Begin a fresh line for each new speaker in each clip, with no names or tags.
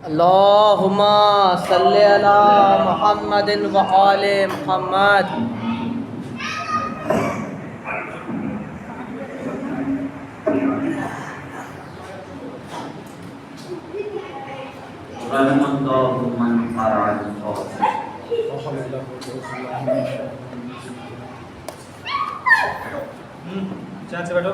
اللهم صل على محمد وآل محمد.
رحم الله من قرأ الفاتحة.
چاند سے بیٹھو.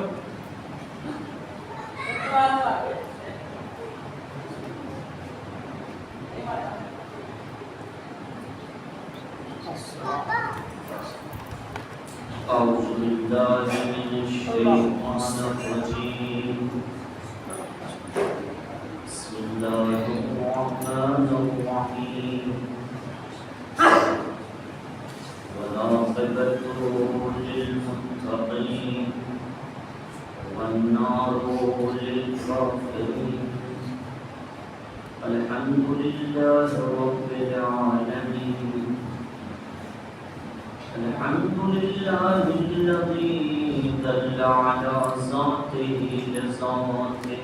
أعوذ بالله من الشيطان الرجيم. بسم الله الرحمن الرحيم. والعاقبة للمتقين والنار للكافرين. الحمد لله رب العالمين. الحمد لله الذي دل على ذاته لذاته،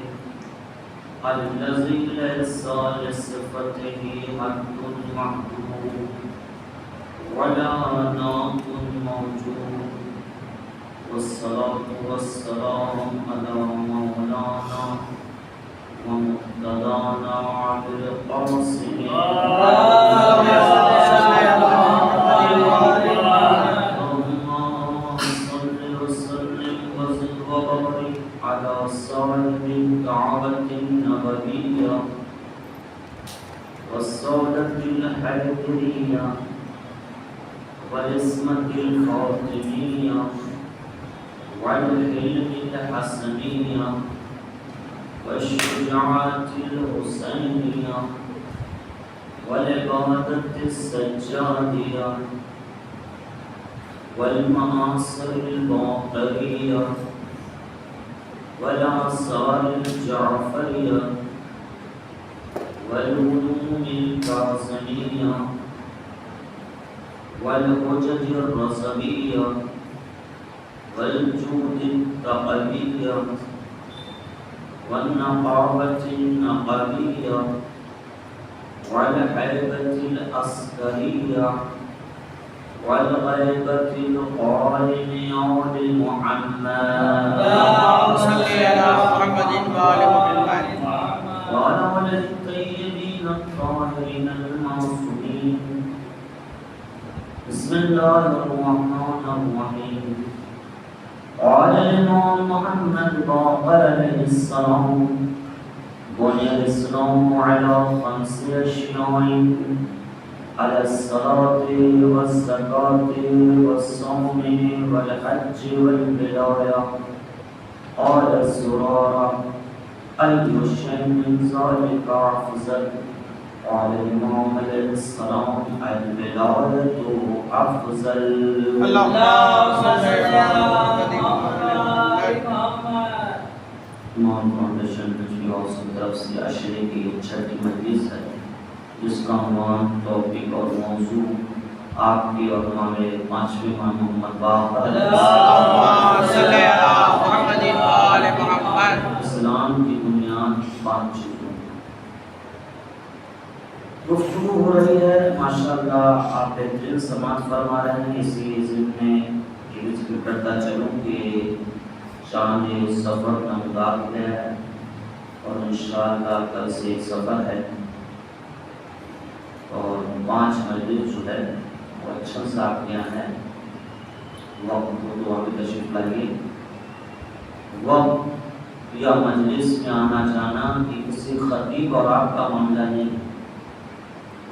الذي ليس لصفته حد محدود ولا ناط موجود. والصلاة والسلام على مولانا ومقتدانا عبد القاسم على صاحب الكعبة النبوية والسودة الحيدرية والعصمة الفاطمية والحلم الحسنية والشجاعة الحسينية والعبادة السجادية والمعاصر الباقرية والآثار الجعفرية والعلوم الكاظمية والحجج الرسبية والجود التقوية والنقابة النقبية والهيبة العسكرية والغيبة القائم يوم محمد
اللهم صل على محمد وآل محمد.
وعلى آل الطيبين الطاهرين المعصومين. بسم الله الرحمن الرحيم. قال الإمام محمد باقر عليه السلام: بني الإسلام على 5 أشياء: على الصلاة والزكاة والصوم والحج والولاية. قال زرارة: أي شيء من ذلك أفضل؟ قال الإمام عليه السلام: الولاية أفضل.
اللهم صل على محمد وآل محمد.
امام فاؤنڈیشن کی طرف سے عشرے کی 6ٹھی مجلس ہے، جس کا عنوان، ٹاپک اور موضوع آپ کی اور ہمارے 5ویں امام محمد باقر اسلام کی بنیاد 5 چیزوں. گفتگو ہو رہی ہے، ماشاءاللہ آپ بہترین سماعت فرما رہے ہیں. اسی ضمن میں یہ ذکر کرتا چلوں کہ شان سفر کا مداخلہ ہے اور انشاءاللہ کل سے ایک سفر ہے اور 5 مجلس جو ہے وہ اچھا ساتھیاں ہیں. وقت کو دعا میں تشریف لائیے. وقت یا مجلس میں آنا جانا یہ کسی خطیب اور آپ کا معاملہ نہیں،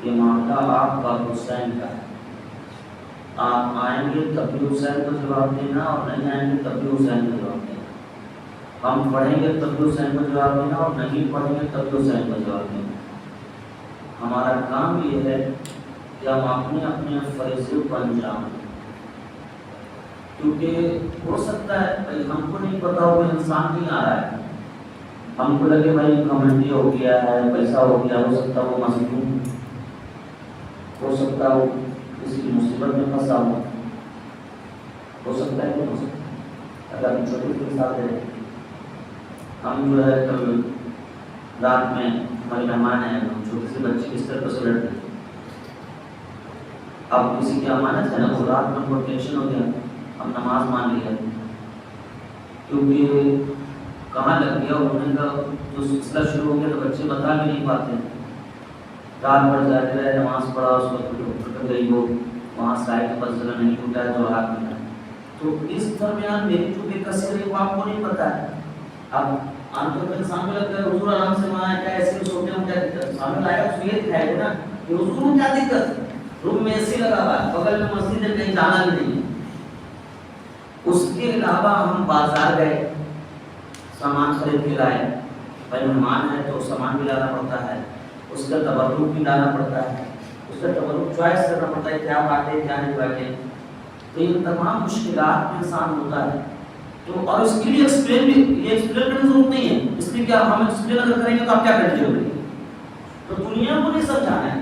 یہ معاملہ آپ کا حسین کا ہے. آپ آئیں گے تب بھی حسین کو جواب دینا اور نہیں آئیں گے تب بھی حسین کو جواب دینا. ہم پڑھیں گے تب بھی حسین کو جواب دینا اور نہیں پڑھیں گے تب بھی حسین کو جواب دینا. ہمارا کام یہ ہے کہ ہم اپنے اپنے فریضے کو انجام دیں، کیونکہ ہو سکتا ہے بھائی ہم کو نہیں پتا ہو کوئی انسان نہیں آ رہا ہے، ہم کو لگے بھائی کمنٹی ہو گیا ہے، پیسہ ہو گیا، ہو سکتا ہے وہ مظلوم، ہو سکتا ہے وہ کسی کی مصیبت میں پھنسا ہو سکتا ہے کہ ہو سکتا ہے. اگر چھوٹی سی مثال دیں، ہم جو ہے کل رات میں ہمارے مہمان ہیں، ہم چھوٹے سے بچے کس طرح سے لڑتے ہیں. اب کسی کی امانت ہے نا، وہ رات میں بہت ٹینشن ہو گیا، اب نماز مان لیا کیونکہ کہاں لگ گیا ہونے کا جو سلسلہ شروع ہو گیا تو بچے بتا بھی نہیں پاتے ہیں. رات بھر جاتے رہے، نماز پڑھا، اس وقت گئی وہ وہاں سائڈ پر ذرا نہیں ٹوٹا ہے تو ہاتھ میں. تو اس درمیان میری جو بے کسی رہی وہ آپ کو نہیں پتا ہے. اب عام طور پر انسان کو لگتا ہے حضور آرام سے وہاں کیا ایسے سوتے ہوں، کیا دقت سامنے لائے اس کو یہ دکھائے گا نا کہ حضور کو کیا دقت، روم میں اے سی لگا ہوا ہے، بغل میں مسجد ہے، کہیں جانا بھی نہیں ہے. اس کے علاوہ ہم بازار گئے، سامان خرید کے لائے، بھائی مہمان ہے تو سامان بھی لانا پڑتا ہے، اس کا تبرک بھی لانا پڑتا ہے، اس کا تبرک چوائس کرنا پڑتا ہے کیا باتیں کیا نہیں باتیں. تو یہ تمام مشکلات میں انسان ہوتا ہے. تو اور اس کے لیے ایکسپلین کرنے کی ضرورت نہیں ہے، اس لیے کہ ہم ایکسپلین اگر کریں گے تو آپ کیا کریں گے. تو دنیا کو نہیں سمجھانا ہے،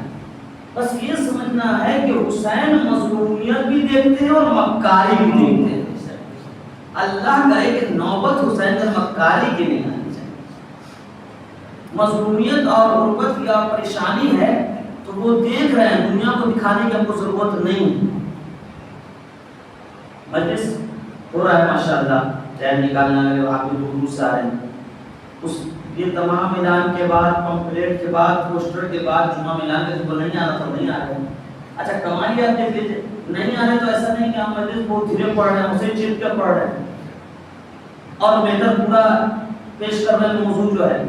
بس یہ سمجھنا ہے کہ حسین مظلومیت بھی دیکھتے ہیں اور مکاری بھی دیکھتے ہیں. اللہ کرے کہ نوبت حسین کا مکاری کے نہیں آنی چاہیے. مظلومیت اور غربت یا پریشانی ہے تو وہ دیکھ رہے ہیں، دنیا کو دکھانے کی ہم کو ضرورت نہیں. مجلس ہو رہا ہے ماشاءاللہ، ٹائم نکالنا لگے، آپ بھی دور سے آ رہے ہیں. اس یہ تمام اعلان کے بعد، پمفلیٹ کے بعد، پوسٹر کے بعد جمعہ اعلان کے تو نہیں آ رہا تھا، نہیں آ رہے. اچھا کمائی آپ دیکھ لیجیے، نہیں آ رہے تو ایسا نہیں کہ ہم مجلس بہت دھیرے پڑھ رہے ہیں، اسے چیپ کر پڑھ رہے ہیں اور میٹر پورا پیش کرنے کا موضوع جو ہے.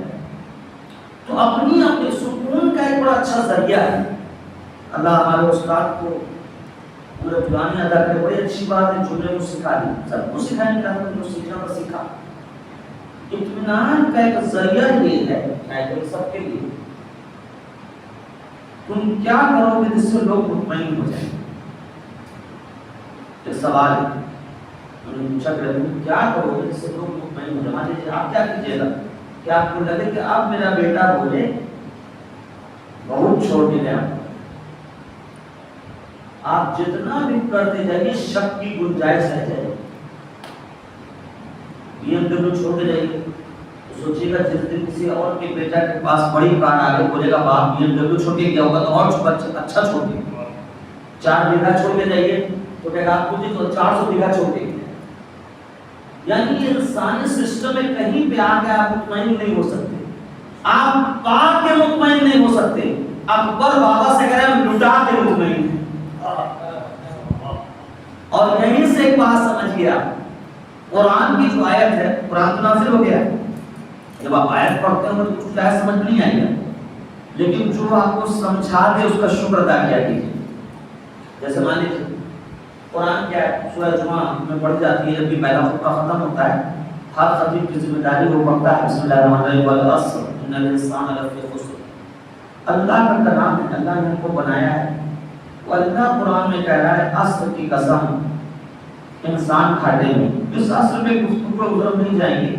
تو اپنی سکون کا ایک بڑا اچھا ذریعہ ہے. اللہ ہمارے استاد کو پورے پرانی ادا کرے. بڑی اچھی بات ہے، جملے کو سکھا دی، سب کو سکھائیں گے، جو سیکھنا تو سیکھا. اطمینان کا ایک ذریعہ یہ ہے سب کے لیے. تم کیا کرو گے جس سے لوگ مطمئن ہو جائیں؟ یہ سوال ہے. انہوں نے پوچھا کہ تم کیا کرو گے جس سے لوگ مطمئن ہو جائیں؟ مان لیجیے آپ کیا کیجیے گا کہ آپ کو لگے کہ اب میرا بیٹا بولے بہت چھوٹے گئے، آپ جتنا بھی کرتے جائیے شک کی گنجائش رہ جائے. بی ایم ڈبلیو چھوڑ کے جائیے تو سوچیے گا جس دن کسی اور کے بیٹا کے پاس بڑی کار آ گئی، بولے گا باپ بی ایم ڈبلیو چھوڑ کے گیا ہوگا تو اور اچھا چھوڑ کے. 4 بیگھہ چھوڑ کے جائیے تو کہے گا آپ مجھے تو 400 بیگھہ چھوڑ کے گئے. یعنی یہ انسانی سسٹم میں کہیں پہ آ کے آپ مطمئن نہیں ہو سکتے، آپ پا کے مطمئن نہیں ہو سکتے. اکبر بابا سے کہہ رہے ہیں لٹا کے مطمئن ہیں. اور یہیں سے ایک بات سمجھ گیا، قرآن کی جو آیت ہے، قرآن تو نازل ہو گیا، جب آپ آیت پڑھتے ہیں تو کچھ آیت سمجھ نہیں آئے گا، لیکن جو آپ کو سمجھا دے اس کا شکر ادا کیا کیجیے. جیسے مان لیجیے قرآن کیا ہے، سورہ جمعہ میں پڑھی جاتی ہے، جب بھی پہلا خطبہ ختم ہوتا ہے ہر خطیب کی ذمہ داری وہ پڑھتا ہے بسم اللہ الرحمن الرحیم والعصر ان الانسان لفی خسر. اللہ کا کلام ہے، اللہ نے ہم کو بنایا ہے. اللہ قرآن میں کہہ رہا ہے عصر کی قسم، انسان کھاٹے میں. اس عصر میں گفتگو پر ادھر نہیں جائیں گے،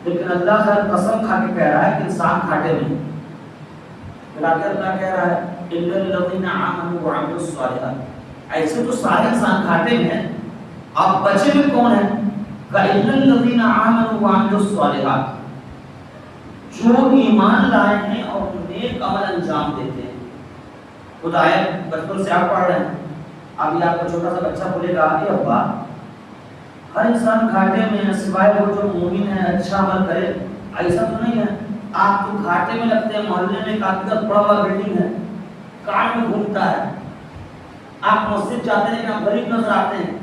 لیکن اللہ خیر قسم کھا کے کہہ رہا ہے کہ انسان کھاٹے میں. پھر آگے اللہ کہہ رہا ہے الا الذین آمنوا وعملوا الصالحات. ایسے تو سارے انسان کھاٹے میں ہیں، اب بچے میں کون ہیں؟ الا الذین آمنوا وعملوا الصالحات، جو ایمان لائے ہیں اور نیک عمل انجام دیتے ہیں. خود آیت بچپن سے آپ پڑھ رہے ہیں، ابھی آپ کا چھوٹا سا بچہ بولے گا کہ ابا ہر انسان گھاٹے میں ہے سوائے وہ جو مومن ہے اچھا عمل کرے. ایسا تو نہیں ہے، آپ تو گھاٹے میں لگتے ہیں. محلے میں کافی بڑا بڑا بلڈنگ ہے، کار میں گھومتا ہے. آپ مسجد جاتے ہیں کہ آپ غریب نظر آتے ہیں،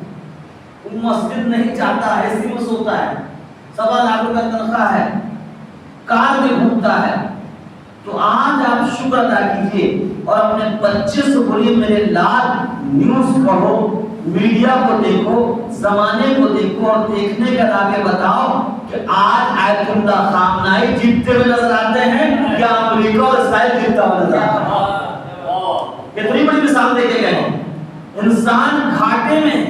وہ مسجد نہیں جاتا ہے، اسی میں سوتا ہے، 1.25 لاکھ روپے تنخواہ ہے، کار میں گھومتا ہے. تو آج آپ شکر ادا کیجیے اور اپنے بچے سے بولیے میرے لال نیوز پڑھو، میڈیا کو دیکھو، زمانے کو دیکھو اور دیکھنے کے علاوہ بتاؤ کہ آج آیت اللہ خامنائی جیتتے ہوئے نظر آتے ہیں یا امریکہ اور اسرائیل جیتتا ہوا نظر آتا ہے. کتنی بڑی مثال دے کے گئے. انسان گھاٹے میں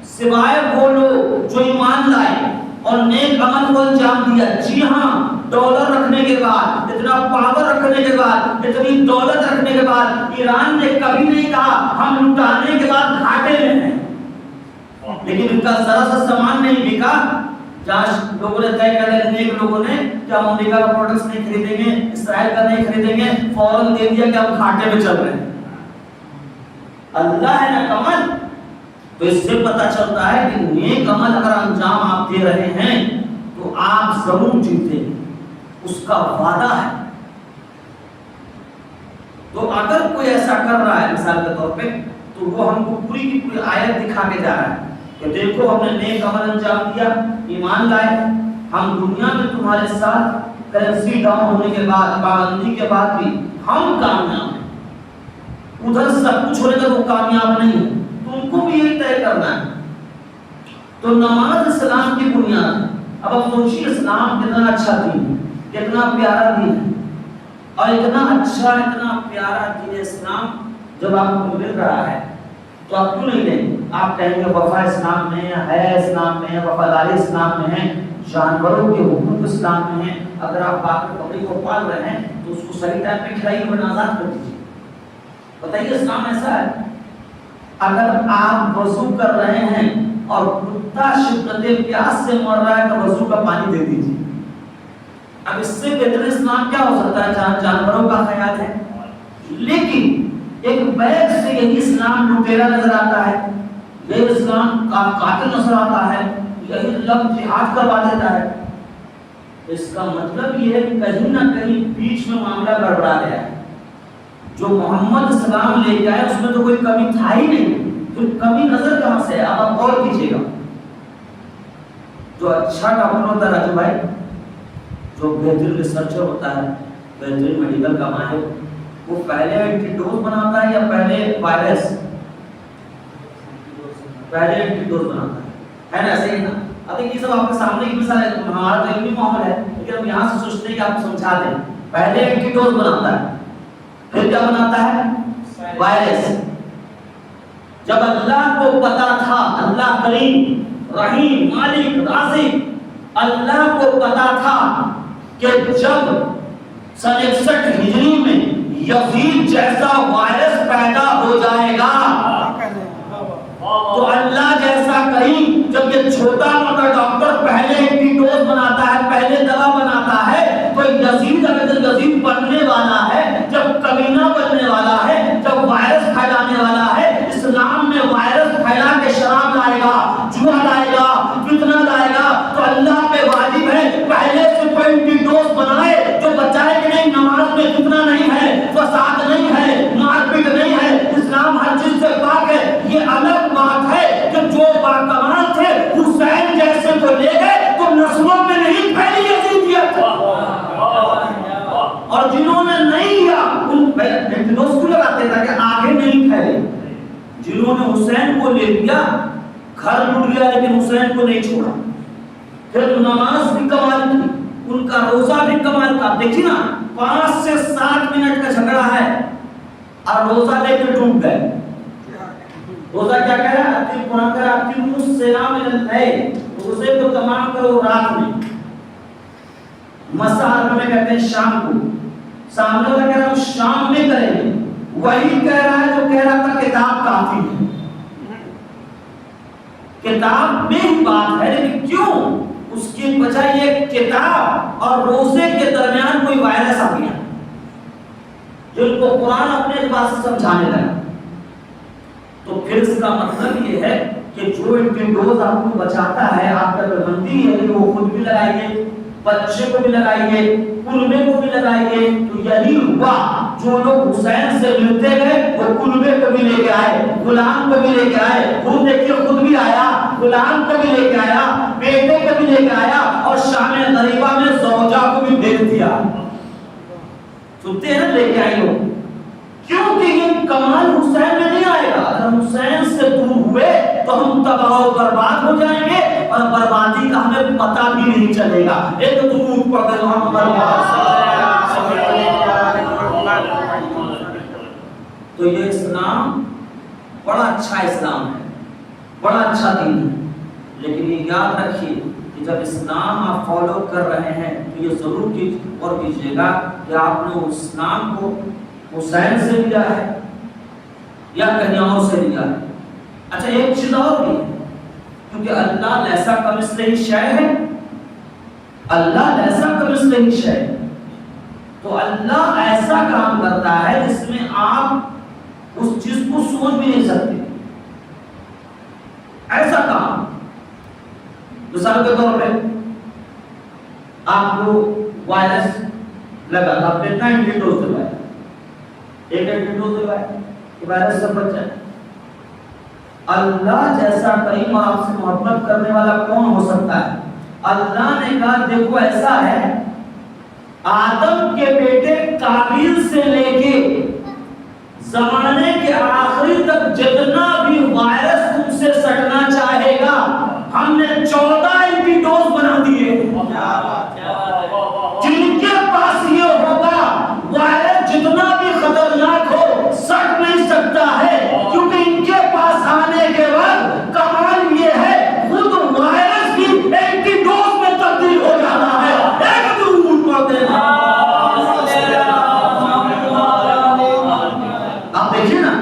سوائے وہ لوگ جو ایمان لائے اور نیک عمل کو انجام دیا. جی ہاں، ڈالر رکھنے کے بعد، اتنا پاور رکھنے کے بعد، اتنی دولت رکھنے کے بعد ایران نے کبھی نہیں کہا ہم لٹانے کے بعد گھاٹے میں ہیں. لیکن ان کا ذرا سا سامان نہیں بکا جہاں لوگوں نے طے کر لیا، نیک لوگوں نے کہ ہم امریکہ کا پروڈکٹس نہیں خریدیں گے، اسرائیل کا نہیں خریدیں گے، فوراً دے دیا کہ ہم گھاٹے میں چل رہے ہیں۔ اللہ ہے نا کمل، تو اس سے پتہ چلتا ہے کہ نیک عمل اگر انجام آپ دے رہے ہیں تو آپ ضرور جیتے ہیں، اس کا وعدہ ہے۔ تو اگر کوئی ایسا کر رہا ہے مثال کے طور پہ، تو وہ ہم کو پوری کی پوری آیت دکھا کے جا رہا ہے کہ دیکھو ہم نے نیک عمل انجام دیا، ایمان لائے، ہم دنیا میں تمہارے ساتھ کرنسی ڈاؤن ہونے کے بعد، پابندی کے بعد بھی ہم کامیاب ہیں، ادھر سب کچھ ہونے کا وہ کامیاب نہیں ہے، تم کو بھی یہ طے کرنا ہے۔ تو نماز اسلام کی بنیاد ہے۔ اب آپ سوچیے اسلام کتنا اچھا دین ہے، کتنا پیارا دین ہے، اور اتنا اچھا اتنا پیارا دین اسلام جب آپ کو مل رہا ہے تو آپ کیوں نہیں لیں؟ آپ کہیں گے وفا اسلام میں ہے، اسلام میں ہے، وفاداری اسلام میں ہے، جانوروں کے حقوق اسلام میں ہے۔ اگر آپ باقی بکری کو پال رہے ہیں تو اس کو صحیح ٹائم پہ کھلائیے ورنہ آزاد کر دیجیے۔ بتائیے اسلام ایسا ہے۔ اگر آپ وضو کر رہے ہیں اور کتا شدت پیاس سے مر رہا ہے تو وضو کا پانی دے دیجیے۔ اب اس سے بہتر اسلام کیا ہو سکتا ہے؟ جہاں جانوروں کا خیال ہے، لیکن ایک بیگ سے یہی اسلام لٹیرا نظر آتا ہے، یہی اسلام قاتل نظر آتا ہے، یہی لفظ جہاد کروا دیتا ہے۔ اس کا مطلب یہ ہے کہ کہیں نہ کہیں بیچ میں معاملہ گڑبڑا گیا ہے۔ جو محمد اسلام لے کے آئے اس میں تو کوئی کمی تھا ہی نہیں، پھر کمی نظر کہاں سے ہے؟ آپ غور کیجیے گا۔ جو اچھا ڈاکٹر ہوتا ہے راجو بھائی، جو بہترین ریسرچر ہوتا ہے، بہترین میڈیکل کا ماہر، وہ پہلے اینٹی ڈوز بناتا ہے یا پہلے وائرس؟ پہلے اینٹی ڈوز بناتا ہے نا؟ ایسے ہی نا؟ اب یہ سب آپ کے سامنے کی مثال ہے، ہمارا تو علمی ماحول ہے، لیکن ہم یہاں سے سوچتے ہیں کہ آپ کو سمجھا دیں۔ پہلے اینٹی ڈوز بناتا ہے، پھر کیا بناتا ہے؟ وائرس۔ جب اللہ کو پتا تھا، اللہ کریم رحیم مالک رازق، اللہ کو پتا تھا کہ جب سن 61 ہجری میں یزید جیسا وائرس پیدا ہو جائے گا تو اللہ جیسا کریم جب یہ چھوٹا موٹا ڈاکٹر پہلے اینٹی ڈوز بناتا ہے، پہلے دوا بناتا ہے، تو یزید اگر یزید بننے والا ہے، جب کمینہ بننے والا ہے، جب وائرس پھیلانے والا ہے، اسلام میں وائرس پھیلا کے شراب لائے گا، جوا لائے گا، فتنہ لائے گا، تو اللہ پہ واجب ہے پہلے سے کوئی اینٹی ڈوز بنائے جو بچائے کہ نہیں نماز میں فتنہ نہیں ہے، فساد نہیں ہے، مار پیٹ نہیں ہے، اسلام ہر چیز سے پاک ہے۔ یہ الگ بات ہے کہ جو باکمال تھے حسین جیسے کو لے گئے تو نسلوں میں نہیں پھیلی یزیدیت، اور جنہوں نے نہیں لیا ان اینٹی ڈوز کیوں لگاتے ہیں؟ تاکہ آگے نہیں پھیلے۔ جنہوں نے حسین کو لے لیا گھر لٹ گیا لیکن حسین کو نہیں چھوڑا۔ پھر نماز بھی کمال کی، ان کا روزہ بھی کمال کا۔ دیکھیے نا 5 سے 7 منٹ کا جھگڑا ہے اور روزہ لے کے ڈوب گئے۔ روزہ کیا کہہ رہا ہے؟ اتی قرآن کہہ رہا ہے اتی الصیام الی اللیل، روزے کو تمام کرو رات میں۔ مساء میں کہتے ہیں شام کو، سامنے والا کہہ رہا ہے شام میں کریں گے، وہی کہہ رہا ہے جو کہہ رہا تھا کتاب کافی ہے۔ کتاب میں ہی بات ہے، لیکن کیوں؟ اس کی وجہ یہ کتاب اور روزے کے درمیان کوئی وائرس آ گیا جن کو قرآن اپنے اعتبار سے سمجھانے لگا۔ تو پھر اس کا مطلب یہ ہے کہ جو اینٹی ڈوز آپ کو بچاتا ہے، آپ کا پابندی ہے کہ وہ خود بھی لگائیے، بچے کو بھی لگائیے، کلبے کو بھی لگائیے۔ تو یہی ہوا، جو لوگ حسین سے ملتے گئے وہ کلبے کو بھی لے کے آئے، غلام کو بھی لے کے آئے، خود دیکھیے خود بھی آیا، غلام کو بھی لے کے آیا، بیٹے کو بھی لے کے آیا، اور شام غریبہ میں زوجہ کو بھی بھیج دیا۔ سنتے ہیں نا لے کے آئی ہو، کیونکہ یہ کمال حسین میں نہیں آئے گا۔ اگر ہم حسین سے دور ہوئے تو ہم تباہ و برباد ہو جائیں گے، اور بربادی کا ہمیں پتہ بھی نہیں چلے گا۔ ایک درود پڑھ کر ہم تو یہ اسلام بڑا اچھا اسلام ہے، بڑا اچھا دین ہے، لیکن یہ یاد رکھیے کہ جب اسلام آپ فالو کر رہے ہیں تو یہ ضرور غور کیجیے گا کہ آپ نے اسلام کو حسین سے لیا ہے یا کہیں اور سے لیا ہے۔ اچھا ایک چیز اور بھی ہے، کیونکہ اللہ ایسا کمثلہ شیء ہے، اللہ ایسا کمسلنگ ہے، تو اللہ ایسا کام کرتا ہے جس میں آپ اس چیز کو سوچ بھی نہیں سکتے، ایسا کام۔ مثال کے طور پہ آپ کو وائرس لگا، آپ نے اتنا اینٹی ڈوز دلوایا، ایک اینٹی ڈوز دلوایا کہ وائرس سے بچ جائے۔ اللہ جیسا کریم اور آپ سے محبت کرنے والا کون ہو سکتا ہے؟ اللہ نے کہا دیکھو ایسا ہے، آدم کے بیٹے قابیل سے لے کے زمانے کے آخری تک جتنا بھی وائرس تم سے سٹنا چاہے گا، ہم نے 14 اینٹی ڈوز بنا دیے، جن کے پاس یہ ہوگا وائرس جتنا بھی خطرناک ہو سٹ نہیں سکتا ہے، کیونکہ ان کے پاس آنے کے بعد کمال یہ ہے خود وائرس بھی اینٹی ڈوز میں تبدیل ہو جاتا ہے۔ ایک درود پڑھتے ہیں، آپ دیکھیے نا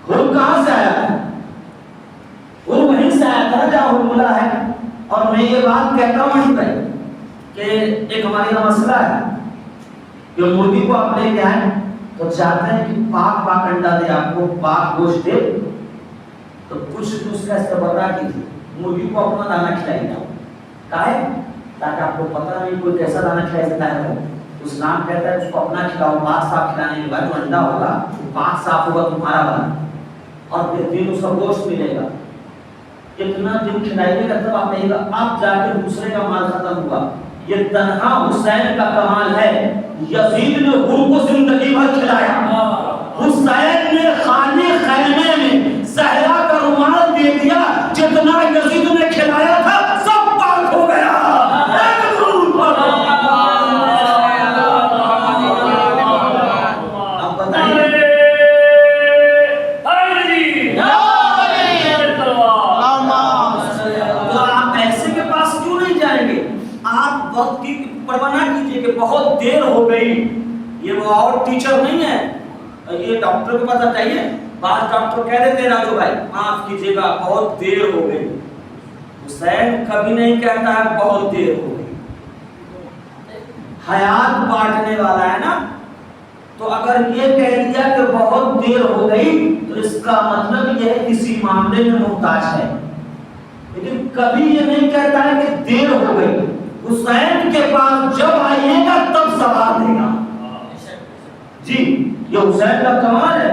خون کہاں سے آیا ہے؟ وہ وہیں سے آیا تھا جہاں وہ ملا ہے۔ اور میں یہ بات کہتا ہوں وہیں پہ کہ ایک ہمارے یہاں مسئلہ ہے کہ مرغی کو آپ لے کے آئیں تو چاہتے ہیں کہ پاک پاک انڈا دے، آپ کو پاک گوشت دے، تو کچھ دوسرا استبرا کیجیے، مرغی کو اپنا دانا کھلائیے، کاہے؟ تاکہ آپ کو پتہ نہیں کوئی کیسا دانا کھلائی دیتا ہے۔ اسلام کہتا ہے اس کو اپنا کھلاؤ، پاک صاف کھلانے کے بعد جو انڈا ہوگا وہ پاک صاف ہوگا تمہارا بنا، اور پھر دن اس کا گوشت ملے گا۔ کتنا دن کھلائیے گا تب آپ کہیے گا اب جا کے دوسرے کا مال ختم ہوا۔ یہ تنہا حسین کا کمال ہے، یزید نے حور کو زندگی بھر کھلایا، حسین نے خالی خیمے میں زہرا کا رومال دے دیا، جتنا یزید نے کھلایا تھا سب پاک ہو گیا۔ اب بتائیے وقت کی پرواہ نہ کیجیے کہ بہت دیر ہو گئی، یہ وہ اور ٹیچر نہیں ہے، یہ ڈاکٹر کو پتہ چاہیے، بعض ڈاکٹر کہہ دیتے ہیں راجو بھائی معاف کیجیے گا بہت دیر ہو گئی، حسین کبھی نہیں کہتا ہے بہت دیر ہو گئی، حیات بانٹنے والا ہے نا، تو اگر یہ کہہ دیا کہ بہت دیر ہو گئی تو اس کا مطلب یہ ہے کسی معاملے میں محتاج ہے، لیکن کبھی یہ نہیں کہتا ہے کہ دیر ہو گئی۔ حسین کے پاس جب آئیے گا تب سوال دے گا۔ جی یہ حسین کا کمال ہے،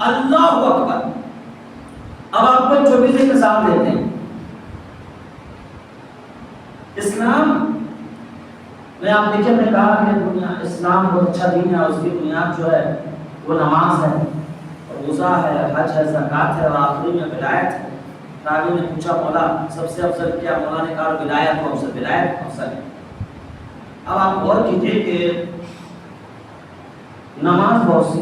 اللہ اکبر۔ اب آپ کو چھوٹی سی مثال دیتے ہیں، اسلام میں آپ دیکھیں میں کہا کہ دنیا اسلام بہت اچھا دین ہے، اس کی بنیاد جو ہے وہ نماز ہے، روزہ ہے، حج ہے، زکوٰۃ ہے، اور آخری میں ولایت ہے۔ راوی نے پوچھا مولا سب سے افضل کیا؟ مولا نے کہا ولایت کو افضل، ولایت افضل ہے۔ اب آپ غور کیجئے کہ نماز بہت سی،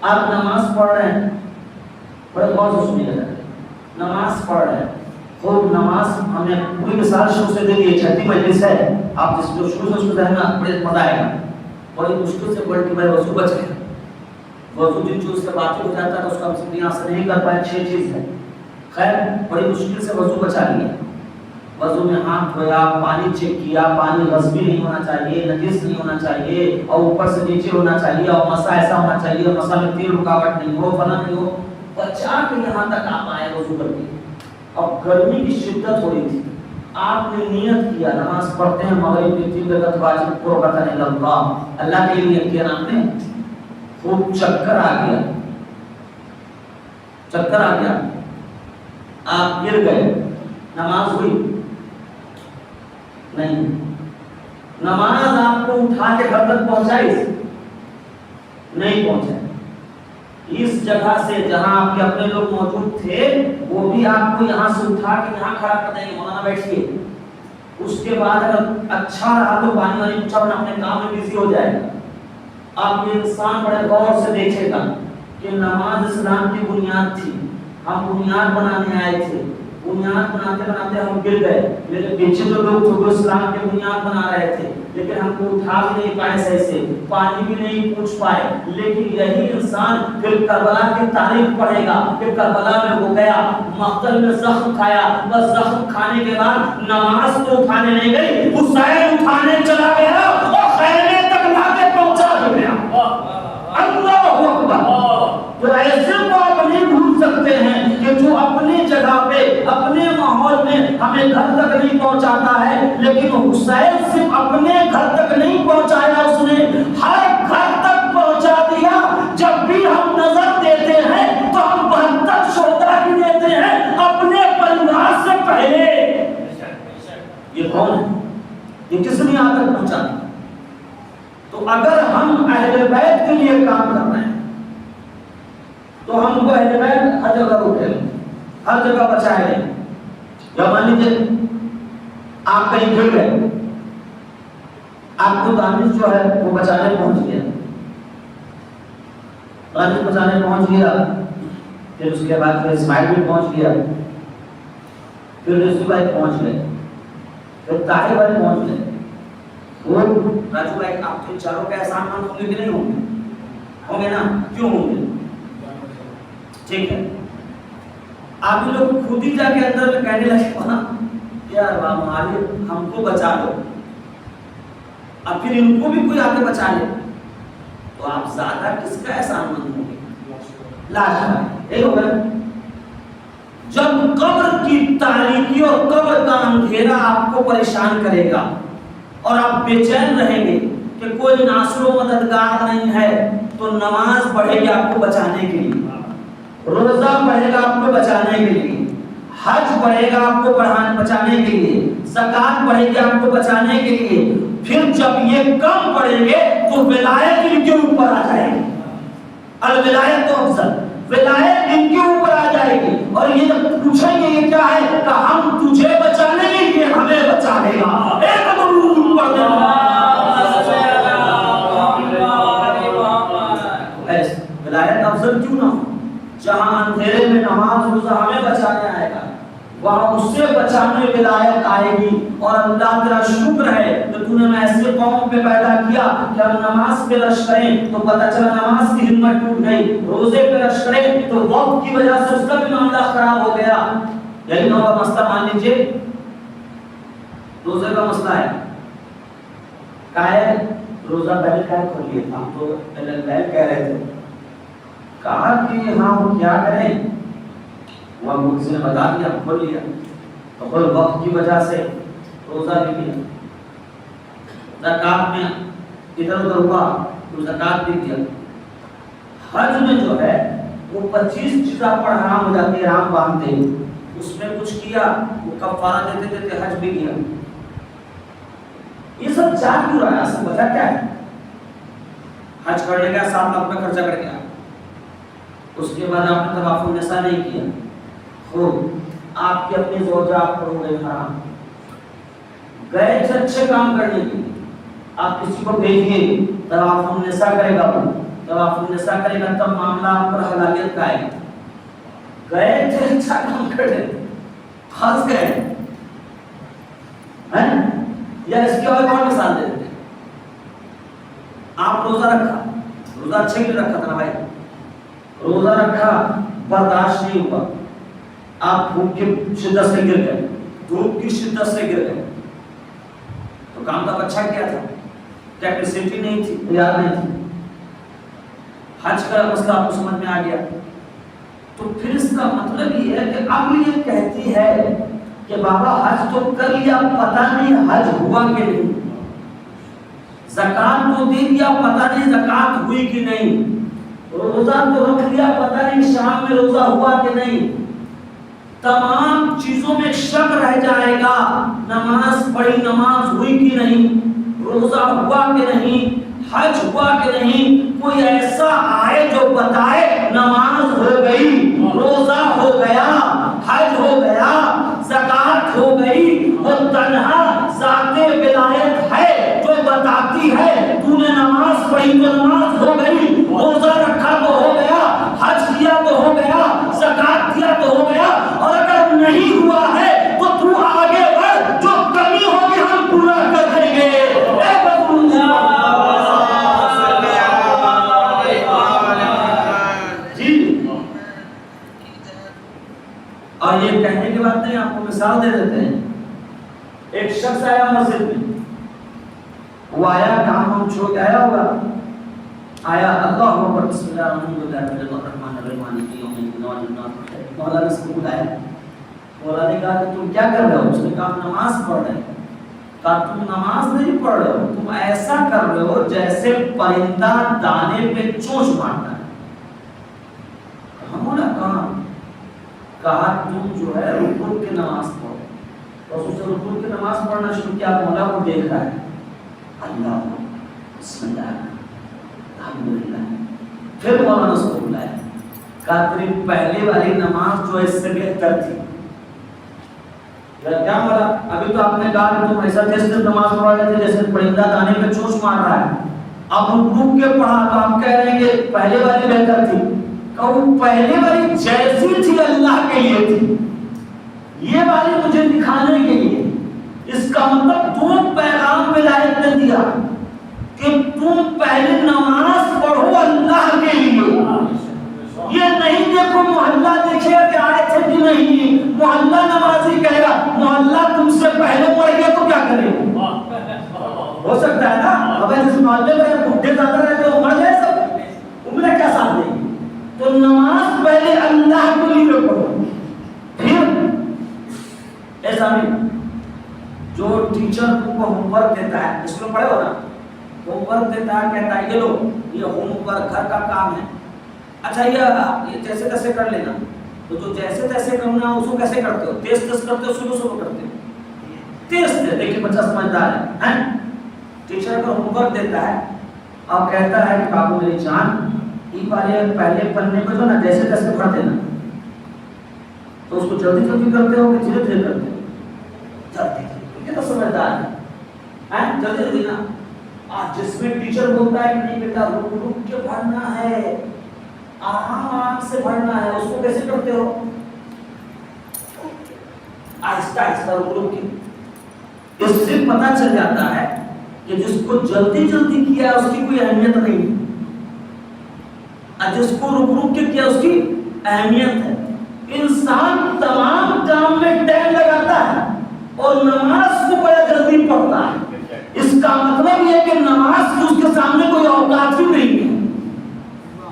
آپ نماز پڑھ رہے ہیں، بڑے غور سے سنیے گا، نماز پڑھ رہے ہیں، خوب نماز ہمیں پوری مثال شروع سے دے دی، چھٹی مجلس ہے، آپ جس جو شروع سے اس کو ذہن میں بڑے مزہ آئے گا، بڑی مشکل سے بڑھ کے میں وضو بچ گیا، وضو جن چیز سے باقی ہو جاتا ہے تو اس کا ہم سب یہاں سے نہیں کر پائے، 6 چیز ہے، خیر بڑی مشکل سے وضو بچا لیا، وضو میں ہاتھ دھویا، پانی چیک کیا، پانی غصبی نہیں ہونا چاہیے، نجس نہیں ہونا چاہیے، اور اوپر سے نیچے ہونا چاہیے، اور مسا ایسا ہونا چاہیے، اور مسا میں تیل رکاوٹ نہیں ہو، فلاں نہیں ہو، بچا کے یہاں تک آپ آئے وضو کر کے۔ اب گرمی کی شدت ہو رہی تھی، آپ نے نیت کیا نماز پڑھتے ہیں، مغرب کی 3 رکعت واجب قربتاً الی اللہ، اللہ کے لیے نیت کیا آپ نے، خوب چکر آ گیا، چکر آ گیا، آپ گر گئے، نماز ہوئی نہیں، نماز آپ کو اٹھا کے گھر تک پہنچائی نہیں پہنچائی، اس جگہ سے جہاں آپ کے اپنے لوگ موجود تھے وہ بھی آپ کو یہاں سے اٹھا کے یہاں کھڑا کر دیں گے، مولانا بیٹھیے، اس کے بعد اگر اچھا رہا تو پانی والی پوچھا اپنے کام میں بزی ہو جائے گا۔ آپ یہ انسان بڑے غور سے دیکھے گا کہ نماز اسلام کی بنیاد تھی، ہم بنیاد بنانے آئے تھے، بنیاد بناتے بناتے ہم گر گئے، لیکن پیچھے تو لوگ جو اسلام کے بنیاد بنا رہے تھے، لیکن ہم کو اٹھا بھی نہیں پائے صحیح سے، پانی بھی نہیں پوچھ پائے. لیکن یہی انسان پھر کربلا کی تاریخ پڑھے گا کہ کربلا میں وہ گیا، مقتل میں زخم کھایا، بس زخم کھانے کے بعد نماز تو اٹھانے نہیں گئی، حسین اٹھانے چلا گیا اور خیمے تک لا کے پہنچا دیا. اللہ اکبر. تو ایسے کو آپ نہیں بھول سکتے ہیں کہ جو اپنی جگہ پہ اپنے ماحول میں ہمیں گھر تک نہیں پہنچاتا ہے، لیکن حسین صرف اپنے گھر تک نہیں پہنچایا، اس نے ہر گھر تک پہنچا دیا. جب بھی ہم نظر دیتے ہیں تو ہم 72 شہداء کی دیتے ہیں اپنے پریوار سے پہلے. یہ کون ہے؟ یہ کس نے آ کر پہنچا دیا؟ تو اگر ہم اہل بیت کے لیے کام کر رہے ہیں تو ہم کو اہل بیت ہر جگہ روکے لیں، ہر جگہ بچائے لیں. یا مان لیجیے آپ کہیں گر گئے، آپ کو دانش جو ہے وہ بچانے پہنچ گیا، دانش بچانے پہنچ گیا، پھر اس کے بعد پھر اسماعیل بھی پہنچ گیا، پھر رضو بھائی پہنچ گئے، پھر طاہر بھائی پہنچ گئے. وہ راجو بھائی آپ تو چاروں کا احسان مند ہوں گے کہ نہیں ہوں گے؟ ہوں گے نا؟ کیوں ہوں گے؟ ٹھیک ہے. آپ لوگ خود ہی جا کے اندر میں کہنے لگے وہاں یار ہمارے ہم کو بچا لو، اب پھر ان کو بھی کوئی آ کے بچا لے، تو آپ زیادہ کس کا احسان مند ہوں گے؟ لاجواب. یہی ہوگا جب قبر کی تاریکی اور قبر کا اندھیرا آپ کو پریشان کرے گا اور آپ بے چین رہیں گے کہ کوئی ناصر و مددگار نہیں ہے، تو نماز پڑھے گی آپ کو بچانے کے لیے، روزہ پڑھے گا آپ کو بچانے کے لیے، حج پڑھے گا آپ کو بچانے کے لیے، زکات پڑھے گی آپ کو بچانے کے لیے. پھر جب یہ کم پڑھیں گے تو ولایت ان کے اوپر آ جائے گی. الولایت تو افضل، ولایت ان کے اوپر آ جائے گی. اور یہ جب پوچھیں گے یہ کیا ہے کہ ہم تجھے بچانے کے لیے ہمیں بچا لے گا. ایک درود پڑھ دینا. ولایت افضل کیوں نہ ہو؟ جہاں اندھیرے میں نماز روزہ ہمیں بچانے آئے گا، وہاں اس سے بچانے ولایت آئے گی. اور اللہ تیرا شکر ہے کہ تو نے ایسے قوم پہ پیدا کیا کہ ہم نماز پہ رش کریں تو پتہ چلا نماز کی ہمت ٹوٹ گئی، روزے پہ رش کریں تو وقت کی وجہ سے اس کا بھی معاملہ خراب ہو گیا. یہی نہ ہوگا مسئلہ. مان لیجیے روزے کا مسئلہ ہے، کہا ہے روزہ پہلے کیا کھول لیے، ہم تو پہلے کہہ رہے تھے، کہا کہ ہم کیا کریں، وہ مجھ سے بتا دیا کھول لیا، تو پھر وقت کی وجہ سے روزہ بھی کیا، زکات میں ادھر ادھر ہوا تو زکات بھی دیا. حج میں جو ہے وہ 25 چیزاں پر حرام ہو جاتی ہے، حرام باندھتے ہیں، اس میں کچھ کیا وہ کفارہ دیتے دیتے حج بھی کیا. یہ سب چاہ کیوں رہا ہے؟ اصل وجہ کیا ہے؟ حج کرنے گیا 7 لاکھ کا خرچہ کر گیا، اس کے بعد آپ نے طواف النساء نہیں کیا، آپ کی اپنی زوجہ آپ پر ہو گئی حرام. گئے اچھے کام کرنے کے لیے، آپ کسی کو بھیجیے طواف النساء کرے گا، وہ طواف النساء کرے گا تب معاملہ آپ پر حلالیت کا آئے گا. گئے تھے اچھا کام کرنے، پھنس گئے ہیں. یا اس کی اور مثال دے دیتے، آپ روزہ رکھا، روزہ اچھے کے لیے رکھا تھا نا بھائی، روزہ رکھا برداشت نہیں ہوا، آپ بھوک کی شدت سے گر گئے، دھوپ کی شدت سے گر گئے، تو کام تو اچھا کیا تھا، کیپیسٹی نہیں تھی، تیار نہیں تھی. حج کا مسئلہ آپ کو سمجھ میں آ گیا. تو پھر اس کا مطلب یہ ہے کہ اب یہ کہتی ہے کہ بابا حج تو کر لیا، پتہ نہیں حج ہوا کہ نہیں، زکات تو دے دیا، پتہ نہیں زکات ہوئی کہ نہیں، روزہ تو رکھ لیا، پتہ نہیں شام میں روزہ ہوا کہ نہیں. تمام چیزوں میں شک رہ جائے گا، نماز پڑھی، نماز ہوئی کہ نہیں، روزہ ہوا کہ نہیں، حج ہوا کہ نہیں. کوئی ایسا آئے جو بتائے نماز ہو گئی، روزہ ہو گیا، حج ہو گیا، زکات ہو گئی. وہ تنہا ذات ولایت ہے جو بتاتی ہے تو نے نماز پڑھی تو نماز ہو گئی، روزہ رکھا تو ہو گیا، حج کیا تو ہو گیا، زکات دیا تو ہو گیا. اور اگر نہیں ہوا مثال دے دیتے ہیں. ایک شخص آیا مسجد میں, وہ آیا کام ہم چھوڑ کے آیا ہوگا, آیا اللہ اکبر بسم اللہ الرحمن الرحیم کی مولانا نے اس کو بلایا. مولانا نے کہا کہ تم کیا کر رہے ہو؟ اس نے کہا نماز پڑھ رہے ہیں. کہا تم نماز نہیں پڑھ رہے ہو, تم ایسا کر رہے ہو جیسے پرندہ دانے پہ چونچ مارتا ہے. ہم نے کہا تم جو ہے رکوع کی نماز پڑھو. تو اس نے رکوع کی نماز پڑھنا شروع کیا. مولا کو دیکھ رہا ہے, اللہ بسم اللہ الحمدللہ. پھر مولانا نے اس کو بلایا, کہا تیری پہلے والی نماز جو اس سے بہتر تھی. کیا مولا, ابھی تو آپ نے کہا کہ تم ایسا جیسے نماز پڑھ رہے تھے جیسے پرندہ دانے پہ چونچ مار رہا ہے. اب رک کے پڑھا تو آپ کہہ رہے ہیں کہ پہلے والی بہتر تھی. کہ وہ پہلے والی جیسی تھی اللہ کے لیے تھی, یہ والی مجھے دکھانے کے لیے. اس کا مطلب تم پیغام ولایت نے دیا کہ تم پہلے نماز پڑھو اللہ کے لیے. یہ نہیں دیکھو محلہ دیکھے کہ آئے تھے کہ نہیں, محلہ نمازی کہے گا محلہ تم سے پہلے پڑھ گیا تو کیا کرے. ہو سکتا ہے نا, اب اس محلے میں بڈھے زیادہ رہتے ہو مر جائے سب, عمریں کیا ساتھ دیں گے. تو نماز پہلے اللہ کے لیے پڑھو. پھر ایسا نہیں جو ٹیچر کو ہوم ورک دیتا ہے, اس کو پڑھے ہو نا, ہوم ورک دیتا ہے, کہتا ہے یہ لو یہ ہوم ورک گھر کا کام ہے, اچھا یہ جیسے تیسے کر لینا. تو جو جیسے تیسے کرنا اس کو کیسے کرتے ہو؟ تیز تیز کرتے ہو, صبح صبح کرتے ہو تیز تیز. دیکھیں بچہ سمجھدار ہے. ٹیچر کو ہوم ورک دیتا ہے اور کہتا ہے کہ بابو میری جان یہ والے پہلے پڑھنے میں جو نا جیسے تیسے پڑھ دینا. تو اس کو جلدی جلدی کرتے ہو کہ دھیرے دھیرے کرتے ہو؟ جلدی جلدی. یہ تو سمجھدار ہے, جلدی جلدی نا. جس میں ٹیچر بولتا ہے کہ نہیں بیٹا رک رک کے پڑھنا ہے, آرام آرام سے پڑھنا ہے, اس کو کیسے کرتے ہو؟ آہستہ آہستہ رک رک کے. اس سے پتہ چل جاتا ہے کہ جس کو جلدی جلدی کیا اس کی کوئی اہمیت نہیں, اور جس کو رک رک کے کیا اس کی اہمیت ہے. انسان تمام کام میں ٹائم لگاتا ہے اور نماز کو بڑا جلدی پڑھتا ہے. اس کا مطلب یہ کہ نماز کی اس کے سامنے کوئی اوقات ہی نہیں ہے,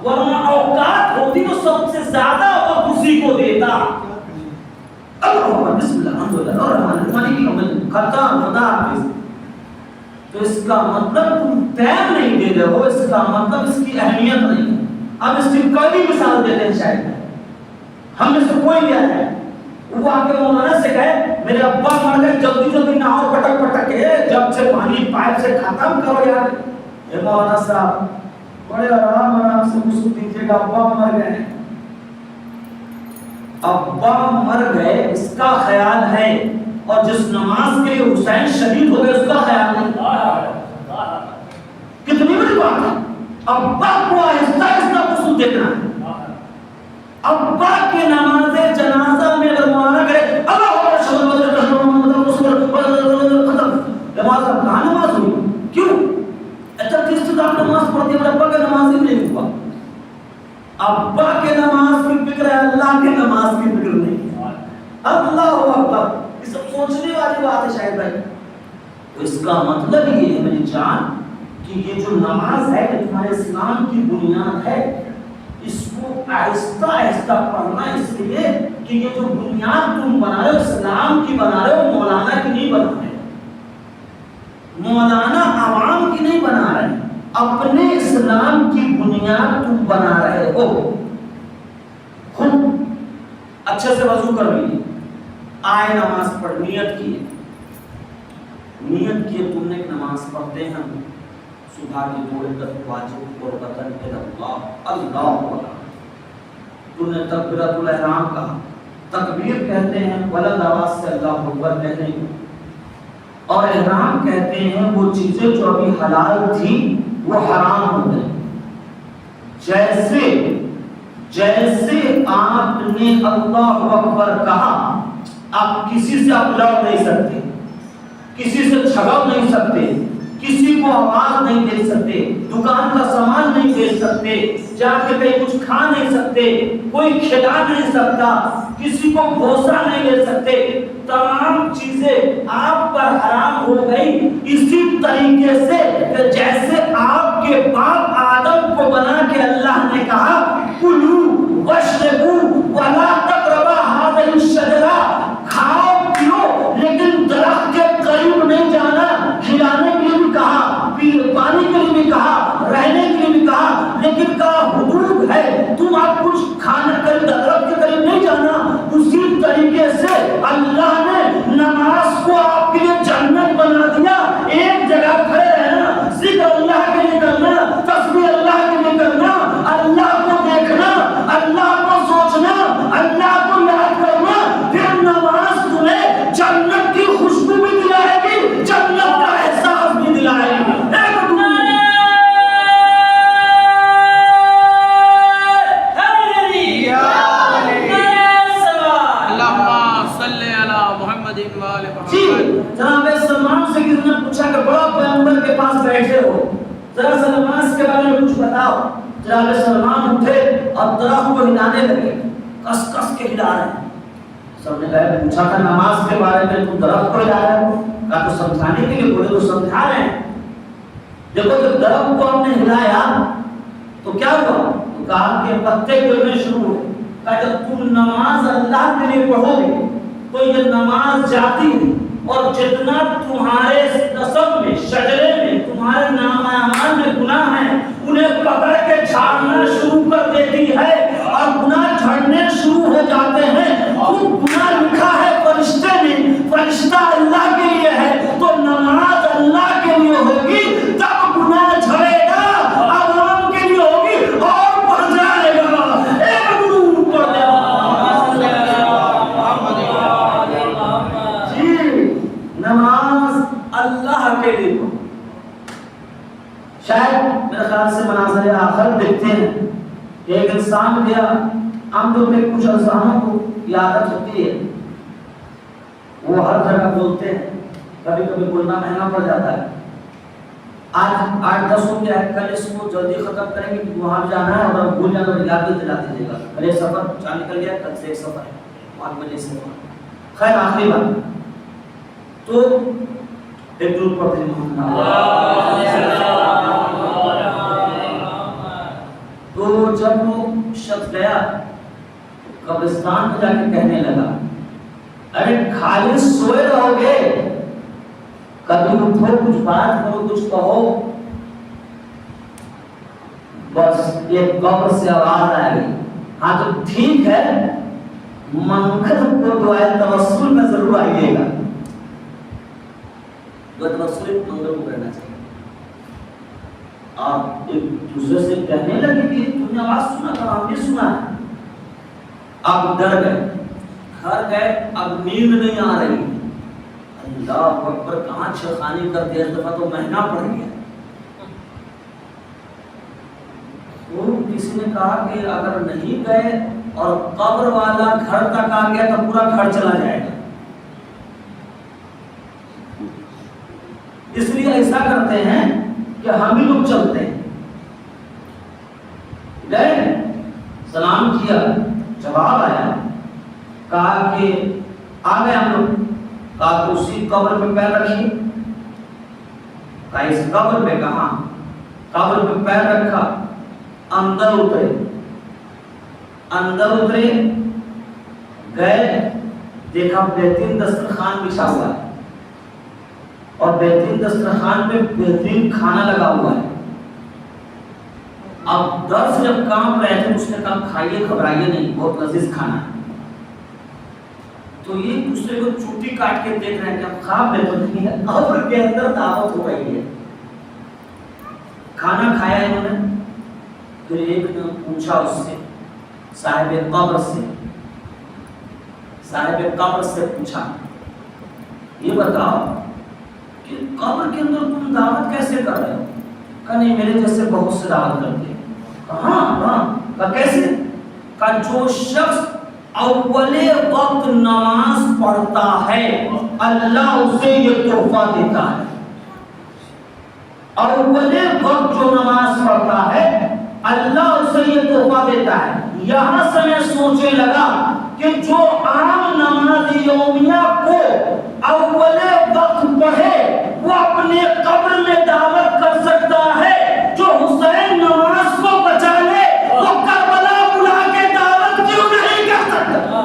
ورنہ اوقات ہوتی تو سب سے زیادہ وقت اسی کو دیتا. اللہ بسم اللہ الحمدللہ الرحمن الرحیم ختم خدا حافظ. تو اس کا مطلب تم ٹائم نہیں دے رہے ہو, اس کا مطلب اس کی اہمیت نہیں ہے. اب اس کی کوئی مثال دیتے ہیں, شاید ہم میں سے کوئی کیا ہے وہ آ کے مولانا سے کہے میرے ابا مر گئے, جلدی جلدی نہاؤ پٹک پٹک کے, جب سے پانی پائپ سے ختم کرو یار. اے مولانا صاحب بڑے آرام آرام سے غسل دیجیے گا, ابا مر گئے. ابا مر گئے اس کا خیال ہے, اور جس نماز کے لیے حسین شہید ہو گئے اس کا خیال نہیں. کتنی بڑی بات ہے. ابا کو آہستہ آہستہ غسل دینا ہے. ابا کی نماز جنازہ میں اگر مولانا کرے اللہ اکبر شہید نماز کہاں نماز ہوئی, کیوں اچھا کس سے آپ نماز پڑھتے ہیں؟ ابا کا نماز ہی نہیں ہوا. ابا کے نماز کی فکر ہے, اللہ کے نماز کی فکر نہیں. اللہ اکبر. یہ سب سوچنے والی بات ہے شاید بھائی. تو اس کا مطلب یہ ہے میری جان کہ یہ جو نماز ہے یہ تمہارے اسلام کی بنیاد ہے. اس کو آہستہ آہستہ پڑھنا اس لیے کہ یہ جو بنیاد تم بنا رہے ہو اسلام کی بنا رہے ہو, مولانا کی نہیں بنا رہے. مولانا عوام کی نہیں بنا رہے, اپنے اسلام کی بنیاد تم بنا رہے ہو. خود اچھے سے وضو کر لیجیے, آئے نماز پڑھ, نیت کیے تم نے ایک نماز پڑھتے ہیں صبح کی 2 رکعت واجب اور قدر کے اللہ اکبر. تم نے تکبیرۃ الاحرام کہا, تکبیر کہتے ہیں بلند آواز سے اللہ اکبر کہنے کو, اور احرام کہتے ہیں وہ چیزیں جو ابھی حلال تھی وہ حرام ہو گئی. جیسے آپ نے اللہ اکبر کہا, آپ کسی سے آپ لڑ نہیں سکتے, کسی سے جھگڑ نہیں سکتے, کسی کو آواز نہیں دے سکتے, دکان کا سامان نہیں دے سکتے, جا کے کہیں کچھ کھا نہیں سکتے, کوئی کھلا نہیں سکتا, کسی کو بوسہ نہیں لے سکتے.
تمام چیزیں آپ پر حرام ہو گئی، اسی طریقے سے کہ جیسے آپ کے باپ آدم کو بنا کے اللہ نے کہا کلوا واشربوا ولا تقربا هذه الشجرة، کھاؤ پیو لیکن درخت کے قریب نہیں جانا، کھلانے کے لیے بھی کہا، پانی کے لیے بھی کہا، رہنے کے لیے بھی کہا، لیکن کہا حدود ہے، تم آپ کچھ کھانا درخت کے قریب نہیں جانا۔ اسی طریقے سے اللہ نے نماز کو آپ کے لیے جنت بنا دیا، ایک جگہ کھڑے رہنا، ذکر اللہ کے لیے کرنا، تسبیح اللہ کے لیے کرنا، اللہ کو دیکھنا، اللہ کو سوچنا، اللہ کو یاد کرنا، پھر نماز تمہیں جنت کی خوشبو بھی دلائے گی، جنت کا احساس بھی دلائے گی۔ جناب سلمان سے کسی نے پوچھا کہ بڑا پیغمبر کے پاس بیٹھے ہو، ذرا سا نماز کے بارے میں کچھ بتاؤ۔ جناب سلمان اٹھے اور درخت کو ہلانے لگے، کس کس کے ہلا رہے ہیں۔ سب نے کہا پوچھا تھا نماز کے بارے میں، تم درخت کو ہلا رہے ہو؟ کہا تو سمجھانے کے لیے بولے تو سمجھا رہے ہیں۔ دیکھو جب درخت کو ہم نے ہلایا تو کیا ہوا؟ تو کہا کہ پتے گرنے شروع ہوئے۔ کہا جب تم نماز اللہ کے لیے پڑھو گے تو یہ نماز جاتی ہے اور جتنا تمہارے نسب میں، شجرے میں، تمہارے نام اعمال میں گناہ ہیں انہیں پکڑ کے جھاڑنا شروع کر دیتی ہے، اور گناہ جھڑنے شروع ہو جاتے ہیں۔ خود گناہ لکھا ہے فرشتے نے، فرشتہ اللہ کے لیے ہے، تو نماز اللہ کے لیے ہوگی تب گناہ جھڑے گا، عوام کے لیے ہوگی اور بڑھ جائے گا۔ ایک درود پڑھ دے نماز اللہ کے لیے۔ شاید میرے خیال سے مناظر آخر دیکھتے ہیں کہ ایک انسان گیا، ہم لوگ میں کچھ انسانوں کو یہ عادت ہوتی ہے، وہ ہر جگہ بولتے ہیں، کبھی کبھی بولنا مہنگا پڑ جاتا ہے۔ آج 8-10 ہو گیا ہے، کل اس کو جلدی ختم کریں گے کہ وہاں جانا ہے، اور بھول جانا تو یاد بھی دلا دیجیے گا، کل ایک سفر چاہ نکل گیا، کل سے ایک سفر ہے، وہاں میں نہیں سفر۔ خیر آخری بات تو ایک درود پڑھتے ہیں۔ تو جب وہ شخص گیا قبرستان میں جا کے کہنے لگا ارے خالی سوئے رہو گے، کبھی اٹھو، کچھ بات کرو، کچھ کہو۔ بس ایک قبر سے آواز آ گئی، ہاں تو ٹھیک ہے، منکر کو دعائے توسل میں ضرور آئیے گا۔ توسل منکر کو کرنا چاہیے۔ آپ ایک دوسرے سے کہنے لگے کہ تم نے آواز سنا تھا، ہم نے سنا ہے۔ آپ ڈر گئے، گھر گئے، اب نیند نہیں آ رہی، اللہ اکبر، کہاں چھخانی کر دیا، اس دفعہ تو مہنگا پڑ گیا۔ تو کسی نے کہا کہ اگر نہیں گئے اور قبر والا گھر تک آ گیا تو پورا گھر چلا جائے گا، اس لیے ایسا کرتے ہیں کہ ہم ہی لوگ چلتے ہیں۔ گئے، سلام کیا، جواب آیا، کہا کہ آ گئے ہم لوگ، کہا کہ اسی قبر پہ پیر رکھیے، کہا اس قبر پہ، کہاں؟ قبر پہ پیر رکھا، اندر اترے، اندر اترے، گئے، دیکھا بہترین دسترخوان بچھا ہوا ہے، اور بہترین دسترخوان پہ بہترین کھانا لگا ہوا ہے۔ اب درس جب کام رہے تھے، اس نے کہا کھائیے، گھبرائیے نہیں، بہت لذیذ کھانا ہے۔ تو یہ دوسرے کو چوٹی کاٹ کے دیکھ رہے ہیں کہ اب خواب میں تو نہیں ہے، قبر کے اندر دعوت ہو رہی ہے۔ کھانا کھایا انہوں نے، پھر ایک نے پوچھا اس سے، صاحب قبر سے پوچھا، یہ بتاؤ کہ قبر کے اندر تم دعوت کیسے کر رہے ہو؟ کہا نہیں، میرے جیسے بہت سے دعوت کرتے ہیں۔ کہا کیسے؟ کہا جو شخص اول وقت نماز پڑھتا ہے اللہ اسے یہ تحفہ دیتا ہے۔ اول وقت جو نماز پڑھتا ہے اللہ اسے یہ تحفہ دیتا ہے۔ یہاں سے میں سوچنے لگا کہ جو عام نماز یومیہ کو اول وقت پڑھے وہ اپنے قبر میں دعوت کر سکتا ہے، جو حسین نماز کو بچا لے وہ کربلا بلا کے دعوت کیوں نہیں کر سکتا؟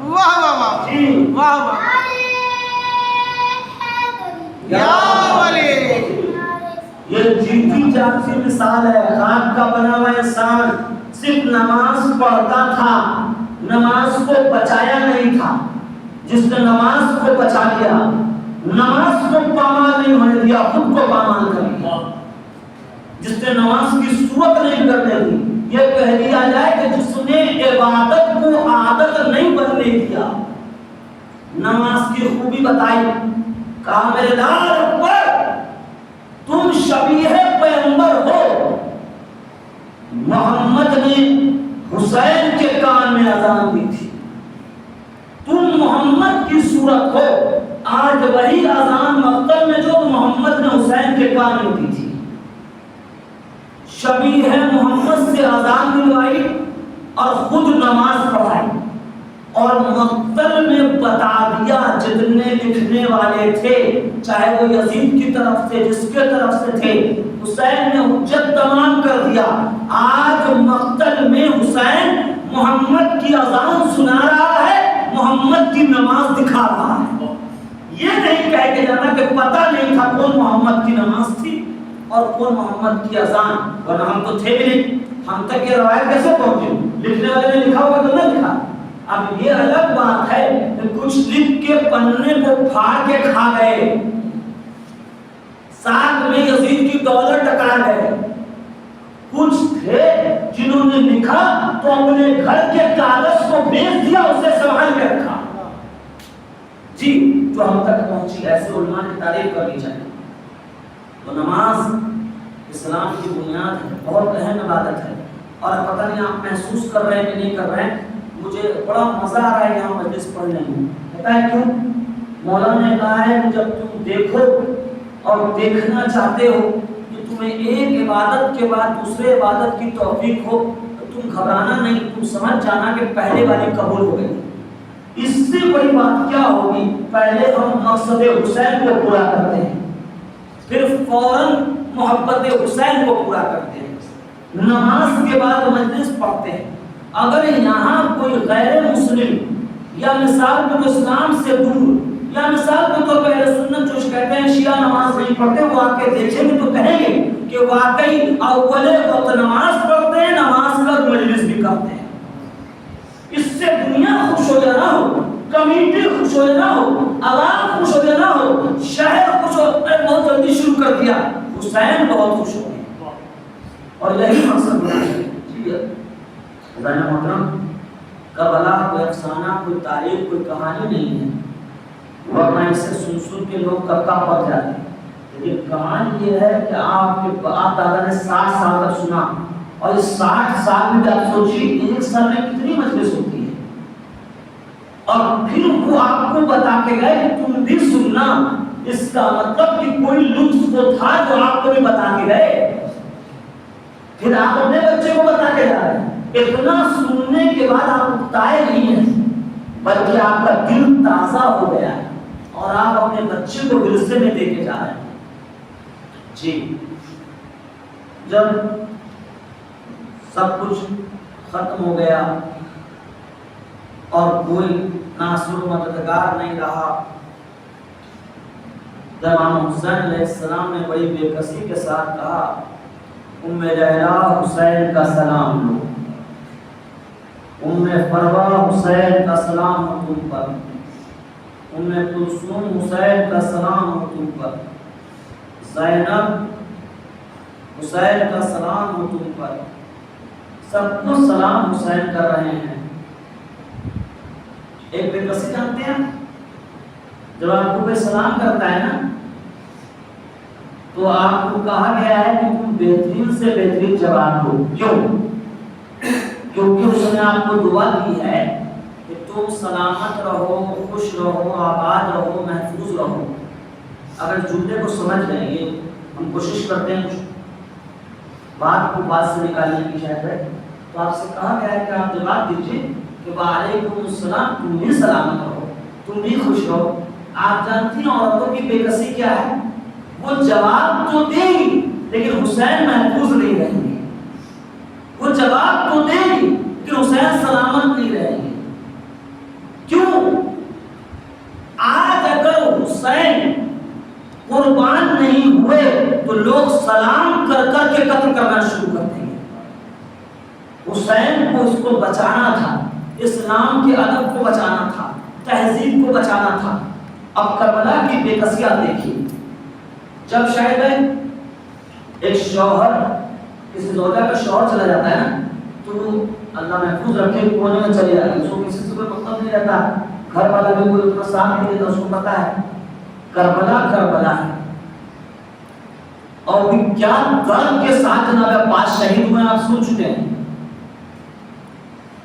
واہ واہ واہ
جی
واہ واہ یا ولی
یہ جیتی جاگتی مثال ہے۔ خاک کا بنا ہوا انسان صرف نماز پڑھتا تھا، نماز کو بچایا نہیں تھا۔ جس نے نماز کو بچا لیا، نماز کو پامال نہیں ہونے دیا، خود کو پامال کر لیا۔ جس نے نماز کی صورت نہیں کرنے دی، یہ کہہ دیا جائے کہ جس نے عبادت کو عادت نہیں بننے دیا۔ نماز کی خوبی بتائی، کہا میرے لال اکبر تم شبیہ پیغمبر ہو۔ محمد نے حسین کے کان میں اذان دی تھی، تم محمد کی صورت ہو۔ آج وہی اذان مقتل میں جو محمد نے حسین کے کان میں دی تھی، شبیہ محمد سے اذان دلوائی اور خود نماز پڑھائی، اور مقتل میں بتا دیا جتنے لکھنے والے تھے، چاہے وہ یزید کی طرف سے جس کے طرف سے تھے، حسین نے حجت تمام کر دیا۔ آج مقتل میں حسین محمد کی اذان سنا رہا ہے، محمد کی نماز دکھا رہا ہے۔ یہ نہیں کہہ کے جانا کہ پتہ نہیں تھا کون محمد کی نماز تھی اور کون محمد کی اذان، ورنہ ہم تو تھے بھی نہیں، ہم تک یہ روایت کیسے پہنچی؟ لکھنے والے نے لکھا ہوگا تو نہ لکھا۔ اب یہ الگ بات ہے کہ کچھ لکھ کے پنے کو پھاڑ کے کھا گئے، ساتھ میں یزید کی دولت ٹکرا گئے۔ کچھ تھے جنہوں نے لکھا تو اپنے گھر کے کاغذ کو بیچ دیا، اسے سنبھال کے رکھا۔ جی جو ہم تک پہنچی، ایسے علماء کی تعریف کرنی چاہیے۔ تو نماز اسلام کی بنیاد ہے، بہت اہم عبادت ہے، اور پتہ نہیں آپ محسوس کر رہے ہیں کہ نہیں کر رہے ہیں، مجھے بڑا مزہ آ رہا ہے یہاں مجلس پڑھنے میں۔ پتہ ہے کیوں؟ مولانا نے کہا ہے کہ جب تم دیکھو اور دیکھنا چاہتے ہو کہ تمہیں ایک عبادت کے بعد دوسرے عبادت کی توفیق ہو تو تم گھبرانا نہیں، تم سمجھ جانا کہ پہلے والی قبول ہو گئی۔ اس سے بڑی بات کیا ہوگی؟ پہلے ہم مقصد حسین کو پورا کرتے ہیں، پھر فوراً محبت حسین کو پورا کرتے ہیں، نماز کے بعد مجلس پڑھتے ہیں۔ اگر یہاں کوئی غیر مسلم یا مثال کے طور اسلام سے دور یا مثال کے طور پر اہل سنت جو کہتے ہیں شیعہ نماز نہیں پڑھتے، وہ آ کے دیکھیں گے تو کہیں گے کہ واقعی اول وقت نماز پڑھتے ہیں، نماز کا مجلس بھی کرتے ہیں۔ اس سے دنیا خوش ہو جانا ہو، کمیٹی خوش ہو جانا ہو، عوام خوش ہو جانا ہو، شہر خوش ہو، بہت جلدی شروع کر دیا، حسین بہت خوش ہو گئے، اور یہی مقصد ہے۔ خدایا محترم، کربلا کوئی افسانہ، کوئی تاریخ، کوئی کہانی نہیں ہے، ورنہ اسے سن سن کے لوگ ککا پڑ جاتے ہیں۔ لیکن کہانی یہ ہے کہ آپ کے باپ دادا نے 60 سال تک سنا، اور اس 60 سال میں آپ سوچیے ایک سال میں کتنی مجلس ہوتی ہے، اور پھر وہ آپ کو بتا کے گئے کہ تم بھی سننا۔ اس کا مطلب کہ کوئی لطف تو تھا جو آپ کو بھی بتا کے گئے، پھر آپ اپنے بچے کو بتا کے جا رہے ہیں۔ اتنا سننے کے بعد آپ اکتائے نہیں ہیں، بلکہ آپ کا دل تازہ ہو گیا ہے اور آپ اپنے بچے کو ورثے میں دے کے جا رہے ہیں۔ جی جب سب کچھ ختم ہو گیا اور کوئی ناصر و مددگار نہیں رہا، جب امام حسین علیہ السلام نے بڑی بے کسی کے ساتھ کہا ام لیلا حسین کا سلام لو، ام فروہ حسین کا سلام ہو تم پر، ام کلثوم حسین کا سلام ہو تم پر، زینب حسین کا سلام ہو تم پر، سب کو سلام حسین کر رہے ہیں۔ ایک بے کسی جانتے ہیں، جب آپ کو کوئی سلام کرتا ہے نا تو آپ کو کہا گیا ہے کہ تم بہترین سے بہترین جواب دو۔ کیوں؟ کیونکہ اس نے آپ کو دعا دی ہے کہ تم سلامت رہو، خوش رہو، آباد رہو، محفوظ رہو۔ اگر جملے کو سمجھ لیں، یہ ہم کوشش کرتے ہیں کچھ بات کو بات سے نکالنے کی، شاید ہے تو آپ سے کہا گیا ہے کہ آپ جواب دیجیے کہ وعلیکم السلام، تم بھی سلامت رہو، تم بھی خوش رہو۔ آپ جانتی ہیں عورتوں کی بے کسی کیا ہے؟ وہ جواب تو دے گی لیکن حسین محفوظ نہیں رہیں گے، وہ جواب تو دے گی لیکن حسین سلامت نہیں رہیں گے۔ کیوں؟ آج اگر حسین قربان نہیں ہوئے تو لوگ سلام کر کر کے قتل کرنا شروع کر دیں گے۔ حسین کو اس کو بچانا تھا، اسلام کے ادب کو بچانا تھا، تہذیب کو بچانا تھا۔ اب کربلا کی بے کسی آپ دیکھیے، جب شاید ایک شوہر کسی زوجہ کا شوہر چلا جاتا ہے نا تو اللہ محفوظ رکھے کونے میں چلے جاتی ہے، اس کو کسی سے کوئی مطلب نہیں رہتا، گھر والا بھی کوئی اتنا ساتھ نہیں دیتا، اس کو پتا ہے کربلا کربلا ہے۔ اور بھی کیا درد کے ساتھ جناب عباس شہید ہوئے آپ سن چکے ہیں،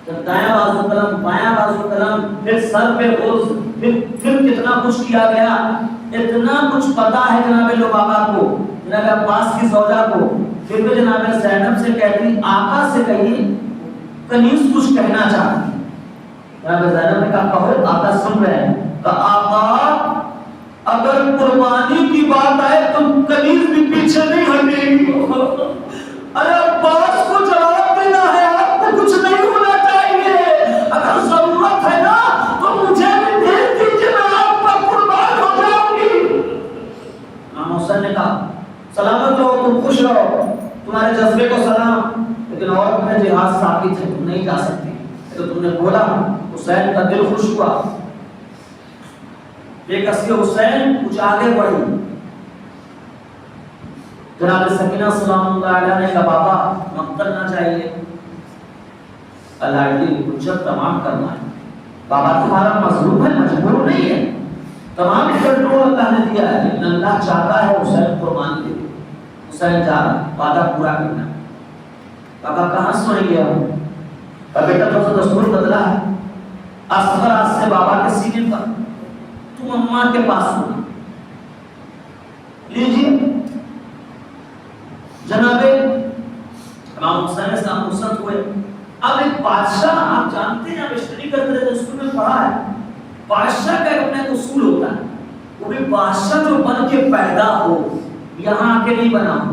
جب دائیں بازو قلم بائیں بازو قلم، پھر سر پہ بوجھ، پھر کتنا کچھ کیا گیا، اتنا کچھ پتا ہے جناب لبابہ کو، جناب عباس کی زوجہ کو۔ پھر بھی جناب زینب سے کہتی آقا سے کہیے، کنیز کچھ کہنا چاہتی۔ جناب زینب نے کہا کہو، آقا سن رہے ہیں، کہا آقا اگر قربانی کی بات آئے تو کنیز بھی پیچھے نہیں ہٹے گی۔ ارے عباس کو جواب دینا ہے، آپ کو کچھ نہیں ہونا چاہیے، اگر ضرورت ہے نا تو مجھے بھی بھیج دیجیے، میں آپ پر قربان ہو جاؤں گی۔ امام حسین نے کہا سلامت رہو، تم خوش رہو، تمہارے جذبے کو سلام، لیکن اور میں جہاد ثابت ہے، تم نہیں جا سکتے۔ تو تم نے بولا، حسین کا دل خوش ہوا، بے کسی حسین کچھ آگے بڑھی۔ جناب سکینہ سلام اللہ علیہ نے کہا بابا مقتل نہ چاہیے، اللہ کی حجت تمام کرنا ہے، بابا تمہارا مظلوم ہے، مجبور نہیں ہے، تمام کنٹرول اللہ نے دیا ہے، لیکن اللہ چاہتا ہے حسین قربان دے۔ حسین جا رہا، وعدہ پورا کرنا۔ بابا کہاں سوئیں گے ہم؟ بیٹا تو دستور بدلا ہے، اصغر آج سے بابا کے سینے پر، تم اماں کے پاس ہونا۔ لیجیے جناب امام حسین سے ہم رخصت ہوئے۔ اب ایک بادشاہ، آپ جانتے ہیں، آپ اسٹڈی کرتے رہے تو اسکول میں پڑھا ہے، بادشاہ کا اپنا ایک اصول ہوتا ہے، وہ بھی بادشاہ جو بن کے پیدا ہو، یہاں آ کے نہیں بنا ہو۔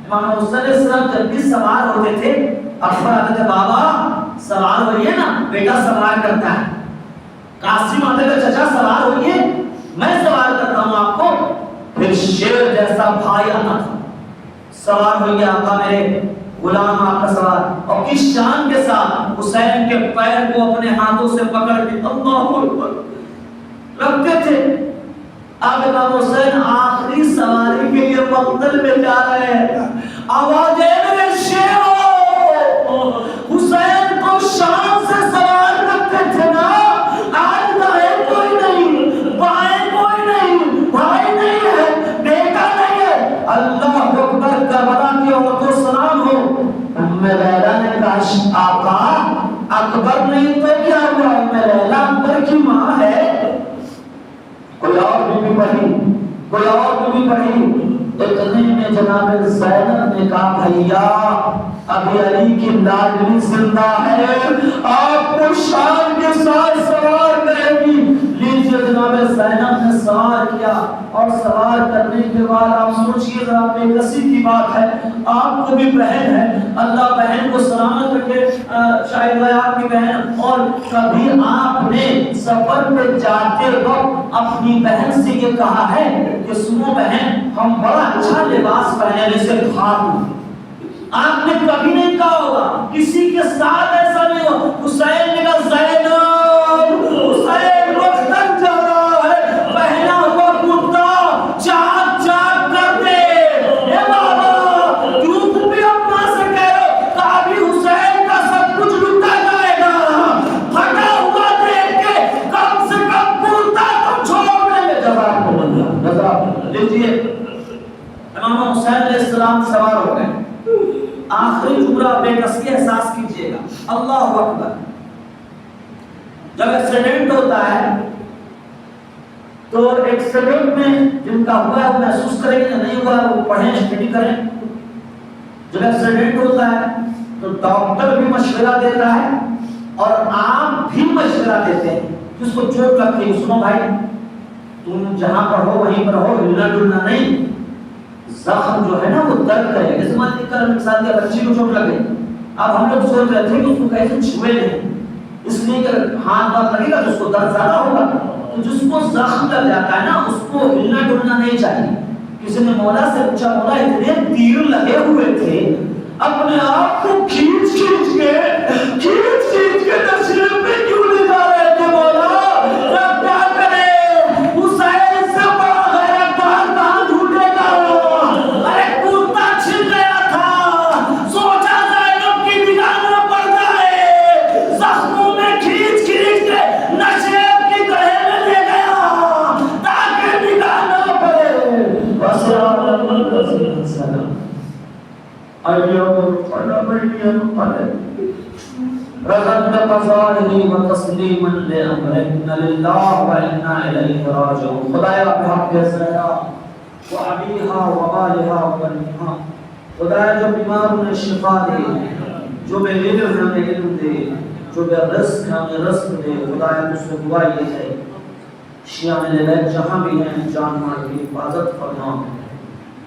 امام حسین علیہ السلام جب بھی سوار ہوتے تھے، اکبر آتے تھے بابا سوار ہوئیے نا، بیٹا سوار کرتا ہے۔ قاسم آتے تھے چچا سوار ہوئیے، میں سوار کرتا ہوں آپ کو۔ پھر شیر جیسا بھائی آتا تھا، سوار ہوئیے آقا میرے، غلام آپ کا سوار، اور کس شان کے ساتھ حسین کے پیر کو اپنے ہاتھوں سے پکڑ کے اللہ اکبر رکھتے تھے۔ اب امام حسین آخری سواری کے لیے مقتل میں جا رہے ہیں، آواز میرے شیرو، حسین کو شان سے سوار کرتے تھے نا، آج دائیں کوئی نہیں، بائیں کوئی نہیں، بھائی نہیں ہے، بیٹا نہیں ہے۔ اللہ اکبر، کربلا کی عورتوں سلام ہو۔ ام لیلا نے کہا آقا اکبر نہیں تو کیا ہوا، ام لیلا اکبر کی ماں ہے۔ کوئی اور بھی پڑھی، کوئی اور بھی پڑھی۔ اتنے میں جناب زینب نے کہا بھیا ابھی علی کی لاڈلی زندہ ہے، آپ کو شان کے ساتھ سوار کرے گی۔ لیجیے جناب زینب نے سوار کیا، اور سوار کرنے کے بعد آپ سوچئے ذرا بے کسی کی بات ہے، آپ کو بھی بہن ہے، اللہ بہن کو سلامت رکھے، شاید وہ آپ کی بہن، اور کبھی آپ نے سفر پہ جاتے وقت اپنی بہن سے یہ کہا ہے کہ سنو بہن ہم بڑا اچھا لباس پہنے جیسے کھاتے، آپ نے کبھی نہیں کہا ہوگا، کسی کے ساتھ ایسا نہیں ہو۔ حسین نے کہا زینب، حسین وقت تک جا رہا ہے، پہنا ہوا کرتا چاک چاک کر دے۔ اے بابا کیوں تم بھی اپنا سے کہہ رہے ہو، کہا بھی حسین کا سب کچھ لٹا جائے گا، پھٹا ہوا دیکھ کے کم سے کم کرتا تو چھوڑنے میں جزاک اللہ، جزاک اللہ۔ لیجیے امام حسین علیہ السلام سوار ہو گئے، آخری جملہ بے کسی احساس کیجئے گا، اللہ اکبر۔ جب ایکسیڈنٹ ہوتا ہے تو ایکسیڈنٹ میں جن کا ہوا ہے وہ محسوس کریں یا نہیں ہوا ہے وہ پڑھیں، اسٹڈی کریں۔ جب ایکسیڈنٹ ہوتا ہے تو ڈاکٹر بھی مشورہ دیتا ہے اور آپ بھی مشورہ دیتے ہیں. جس کو چوٹ لگتی ہے سنو بھائی تم جہاں پر ہو وہیں پر ہو, ہلنا ڈلنا نہیں. زخم جو ہے نا وہ درد کرے. جیسے مان لیجیے کل مثال دیا بچی کو چوٹ لگ گئی, اب ہم لوگ سوچ رہے تھے کہ اس کو کیسے چھوئے نہیں, اس لیے کہ ہاتھ بات لگے گا تو اس کو درد زیادہ ہوگا. تو جس کو زخم لگ جاتا ہے نا اس کو ہلنا ڈلنا نہیں چاہیے. کسی نے مولا سے پوچھا, مولا اتنے تیر لگے ہوئے تھے اپنے آپ کو کھینچ کے نشے میں کیوں لے جا رہے تھے مولا؟ رب کیا کرے, حسین سے بڑا غیرتدار کہاں ڈھونڈے گا وہ؟ ارے کتا چھن گیا تھا, سوچا زینب کی نگاہ نہ پڑ جائے, زخموں میں کھینچ کے نشے کی گڑھے میں لے گیا تاکہ نگاہ نہ پڑے. بس رغد قضائه وتسلیما لأمره إن لله وإنا إليه راجعون. خدایا بحق زینا وعبیها ومالها وبنیها, خدایا جو بیماروں نے شفا دے, جو بے علم ہے ہمیں علم دے, جو بے رزق ہے ہمیں رزق دے. خدایا تجھ سے دعا یہ ہے شیعہ میں جہاں بھی ہیں جان مال کی حفاظت فرما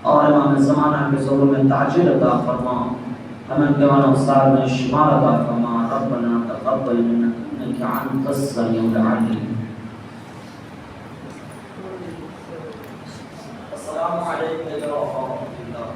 اور امام زمانہ کے ظہور میں تاجر عطا فرما, ہمیں دیوان افسار میں شمار عطا فرما. ربنا تقبل منا انك انت السميع العليم. السلام علیکم ورحمۃ اللہ.